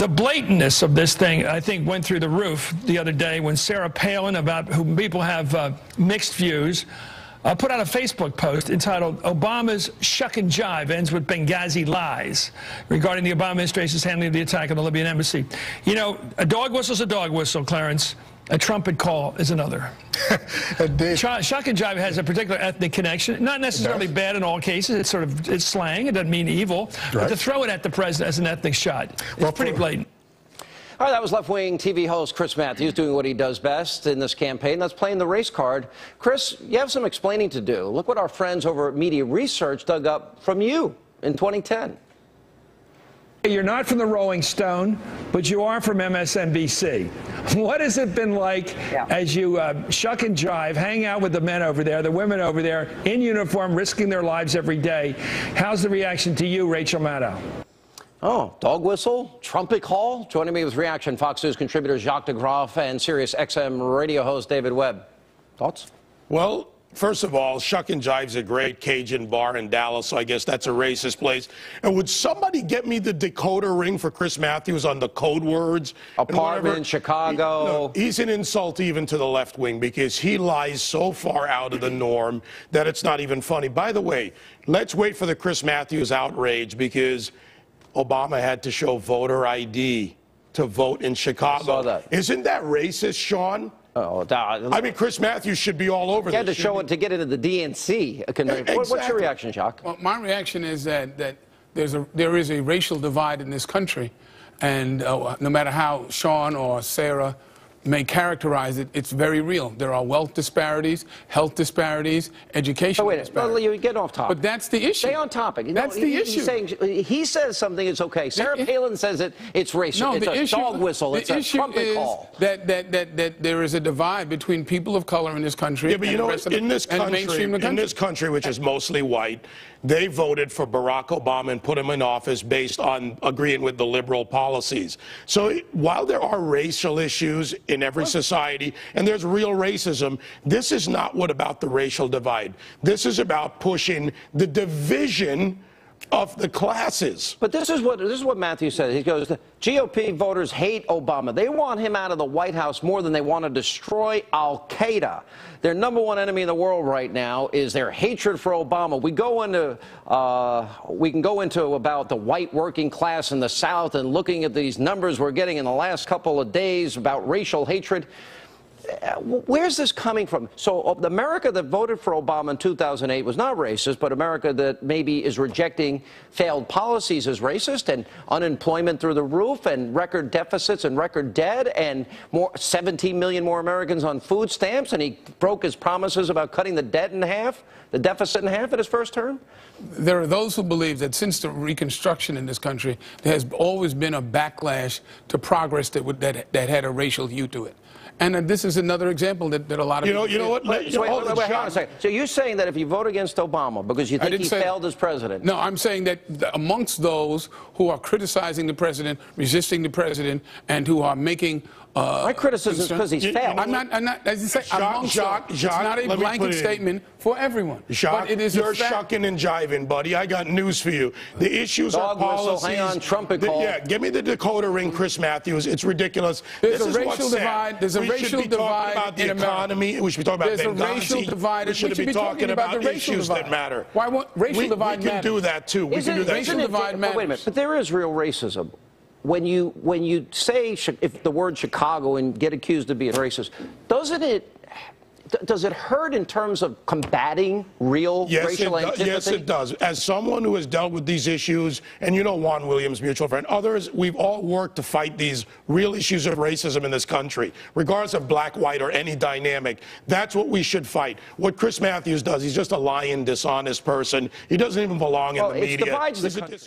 The blatantness of this thing, I think, went through the roof the other day when Sarah Palin, about whom people have mixed views, put out a Facebook post entitled, "Obama's Shuck and Jive ends with Benghazi lies," regarding the Obama administration's handling of the attack on the Libyan embassy. You know, a dog whistle's a dog whistle, Clarence. A trumpet call is another. Shuck and Jive has a particular ethnic connection, not necessarily bad in all cases. It's slang. It doesn't mean evil. Right. But to throw it at the president as an ethnic shot, it's pretty blatant. All right, that was left-wing TV host Chris Mathews doing what he does best in this campaign. That's playing the race card. Chris, you have some explaining to do. Look what our friends over at Media Research dug up from you in 2010. You're not from the Rolling Stone, but you are from MSNBC. What has it been like as you shuck and jive, hang out with the men over there, the women over there, in uniform, risking their lives every day? How's the reaction to you, Rachel Maddow? Oh, dog whistle, trumpet call. Joining me with reaction, Fox News contributor Jacques DeGraff and Sirius XM radio host David Webb. Thoughts? Well, first of all, Shuck and Jive's a great Cajun bar in Dallas, so I guess that's a racist place. And would somebody get me the decoder ring for Chris Mathews on the code words? Apartment in Chicago. He's an insult even to the left wing because he lies so far out of the norm that it's not even funny. By the way, let's wait for the Chris Mathews outrage because Obama had to show voter ID to vote in Chicago. I saw that. Isn't that racist, Sean? Oh, I mean, Chris Mathews should be all over this. He had to show it to get into the DNC convention. Exactly. What's your reaction, Jacques? Well, my reaction is that there is a racial divide in this country, and no matter how Sean or Sarah may characterize it, it's very real. There are wealth disparities, health disparities, education disparities. Well, you get off topic. But that's the issue. Stay on topic. That's the issue. He says something is okay. Sarah Palin says it's racial. No, it's a dog whistle. It's a trumpet call. That there is a divide between people of color in this country. Yeah, but you know, in this country, which is mostly white, they voted for Barack Obama and put him in office based on agreeing with the liberal policies. So while there are racial issues in every society, and there's real racism, this is not what about the racial divide. This is about pushing the division of the classes. But this is what Matthew said. He goes, the GOP voters hate Obama. They want him out of the White House more than they want to destroy Al-Qaeda. Their #1 enemy in the world right now is their hatred for Obama. We can go into about the white working class in the South and looking at these numbers we're getting in the last couple of days about racial hatred. Where's this coming from? So the America that voted for Obama in 2008 was not racist, but America that maybe is rejecting failed policies is racist, and unemployment through the roof, and record deficits and record debt, and 17 million more Americans on food stamps, and he broke his promises about cutting the debt in half, the deficit in half at his first term? There are those who believe that since the Reconstruction in this country, there has always been a backlash to progress that had a racial hue to it. And this is another example that a lot of people... You know what? Wait, hold on a second. So you're saying that if you vote against Obama because you think he failed as president... No, I'm saying that amongst those who are criticizing the president, resisting the president, and who are making... my criticism is because he's failed. I'm not, as you say, it's not a blanket statement for everyone. Jacques, you're shucking and jiving, buddy. I got news for you. The issues are policies. Hang on, trumpet call. Yeah, give me the decoder ring, Chris Mathews. It's ridiculous. There's a racial divide. There's a racial divide in America. We should be talking about Benghazi. There's a racial divide. We should be talking about the issues that matter. Why won't racial divide matter? We can do that, too. We can do that. Racial divide matters. Wait a minute, but there is real racism. When you say if the word Chicago and get accused of being racist, does it hurt in terms of combating real racial antipathy? Yes, it does. As someone who has dealt with these issues, and you know Juan Williams, mutual friend, others, we've all worked to fight these real issues of racism in this country, regardless of black, white, or any dynamic. That's what we should fight. What Chris Mathews does, he's just a lying, dishonest person. He doesn't even belong in the media. It divides the country.